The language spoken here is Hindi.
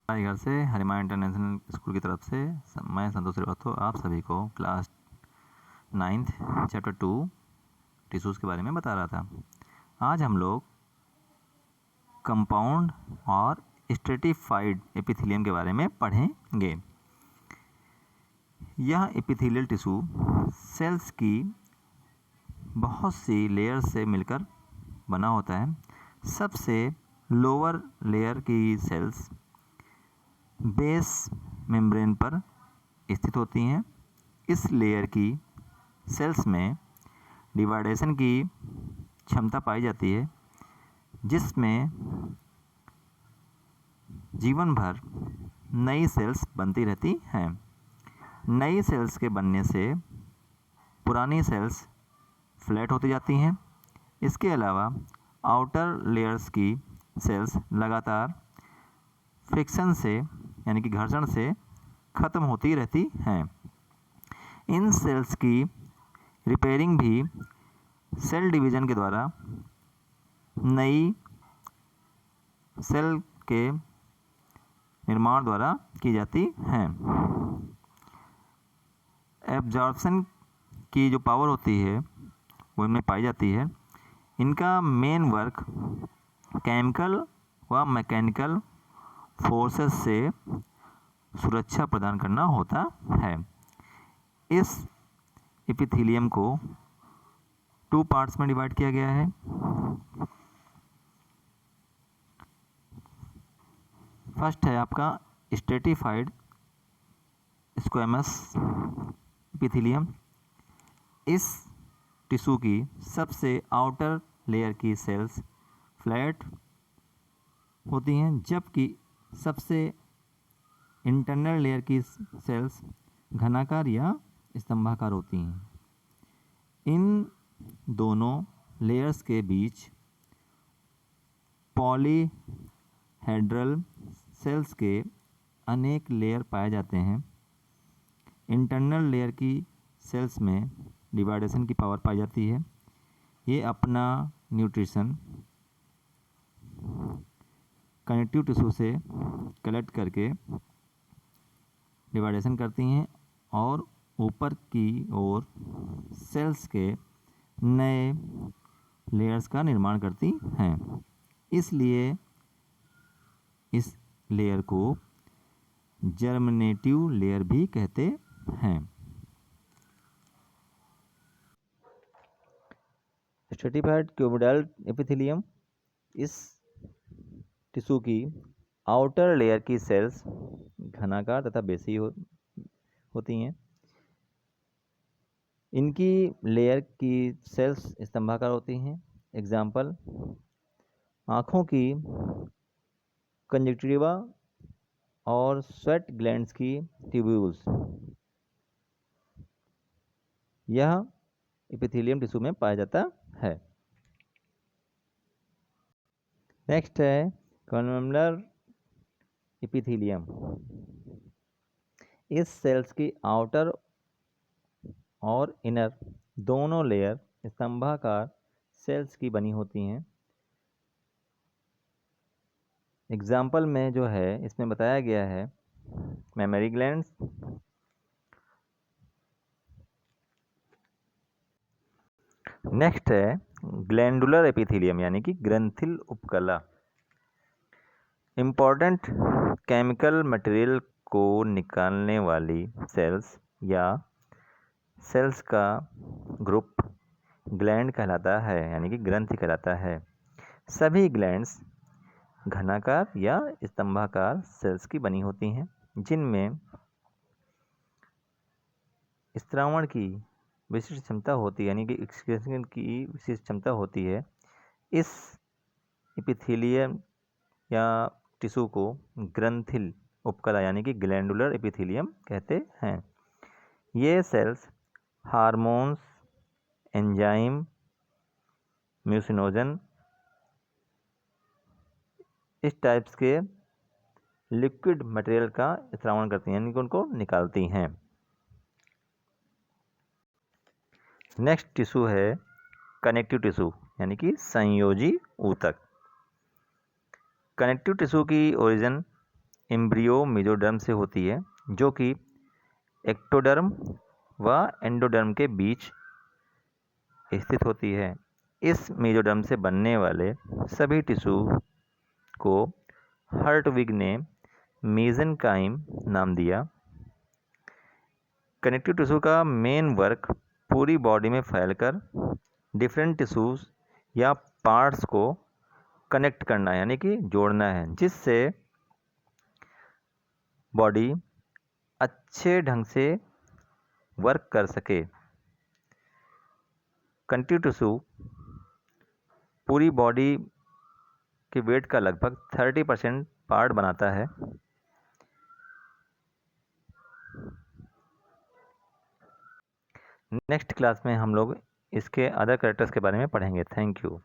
हमारे घर से हरिमा इंटरनेशनल स्कूल की तरफ से मैं संतोष श्रीवास्तव आप सभी को क्लास 9th चैप्टर 2 टिश्यूज़ के बारे में बता रहा था। आज हम लोग कंपाउंड और स्ट्रेटिफाइड एपिथेलियम के बारे में पढ़ेंगे। यह एपिथेलियल टिश्यू सेल्स की बहुत सी लेयर से मिलकर बना होता है। सबसे लोअर लेयर की सेल्स बेस मेम्ब्रेन पर स्थित होती हैं। इस लेयर की सेल्स में डिवाइडेशन की क्षमता पाई जाती है, जिसमें जीवन भर नई सेल्स बनती रहती हैं। नई सेल्स के बनने से पुरानी सेल्स फ्लैट होती जाती हैं। इसके अलावा आउटर लेयर्स की सेल्स लगातार फ्रिक्शन से यानी कि घर्षण से ख़त्म होती रहती हैं। इन सेल्स की रिपेयरिंग भी सेल डिवीज़न के द्वारा नई सेल के निर्माण द्वारा की जाती हैं। एब्जॉर्प्शन की जो पावर होती है वो इनमें पाई जाती है। इनका मेन वर्क केमिकल व मैकेनिकल फोर्सेस से सुरक्षा प्रदान करना होता है। इस एपिथेलियम को 2 पार्ट्स में डिवाइड किया गया है। फर्स्ट है आपका स्ट्रेटिफाइड स्क्वैमस एपिथेलियम। इस टिश्यू की सबसे आउटर लेयर की सेल्स फ्लैट होती हैं, जबकि सबसे इंटरनल लेयर की सेल्स घनाकार या स्तंभाकार होती हैं। इन दोनों लेयर्स के बीच पॉलीहेड्रल सेल्स के अनेक लेयर पाए जाते हैं। इंटरनल लेयर की सेल्स में डिवाइडेशन की पावर पाई जाती है। ये अपना न्यूट्रिशन कनेक्टिव टिश्यू से कलेक्ट करके डिवाइडेशन करती हैं और ऊपर की ओर सेल्स के नए लेयर्स का निर्माण करती हैं। इसलिए इस लेयर को जर्मिनेटिव लेयर भी कहते हैं। स्ट्रेटिफाइड क्यूबोइडल एपिथेलियम, इस टिश्यू की आउटर लेयर की सेल्स घनाकार तथा बेसी होती हैं। इनकी लेयर की सेल्स स्तंभाकार होती हैं। एग्जाम्पल आँखों की कंजक्टिवा और स्वेट ग्लैंड्स की ट्यूब्यूल्स। यह एपिथेलियम टिश्यू में पाया जाता है। नेक्स्ट है कॉलमनर एपिथेलियम। इस सेल्स की आउटर और इनर दोनों लेयर स्तंभाकार सेल्स की बनी होती हैं। एग्जाम्पल में जो है इसमें बताया गया है मेमरी ग्लैंड्स, नेक्स्ट है ग्लैंडुलर एपिथेलियम यानी कि ग्रंथिल उपकला। इम्पॉर्टेंट केमिकल मटेरियल को निकालने वाली सेल्स या सेल्स का ग्रुप ग्लैंड कहलाता है यानी कि ग्रंथि कहलाता है। सभी ग्लैंड्स घनाकार या स्तंभाकार सेल्स की बनी होती हैं, जिनमें स्त्रावण की विशिष्ट क्षमता होती है यानी कि एक्सक्रीशन की विशिष्ट क्षमता होती है। इस एपिथेलियम या टिश्यू को ग्रंथिल उपकला यानी कि ग्लैंडुलर एपिथेलियम कहते हैं। ये सेल्स हार्मोन्स, एंजाइम, म्यूसिनोजन इस टाइप्स के लिक्विड मटेरियल का स्त्रावण करती हैं यानी कि उनको निकालती हैं। नेक्स्ट टिश्यू है कनेक्टिव टिश्यू यानी कि संयोजी ऊतक। कनेक्टिव टिश्यू की ओरिजिन एम्ब्रियो मेसोडर्म से होती है, जो कि एक्टोडर्म व एंडोडर्म के बीच स्थित होती है। इस मेसोडर्म से बनने वाले सभी टिश्यू को हर्टविग ने मेसेनकाइम नाम दिया। कनेक्टिव टिश्यू का मेन वर्क पूरी बॉडी में फैलकर डिफरेंट टिश्यूज या पार्ट्स को कनेक्ट करना है, यानी कि जोड़ना है, जिससे बॉडी अच्छे ढंग से वर्क कर सके। कनेक्टिव टिश्यू पूरी बॉडी के वेट का लगभग 30% पार्ट बनाता है। नेक्स्ट क्लास में हम लोग इसके अदर कैरेक्टर्स के बारे में पढ़ेंगे। Thank you.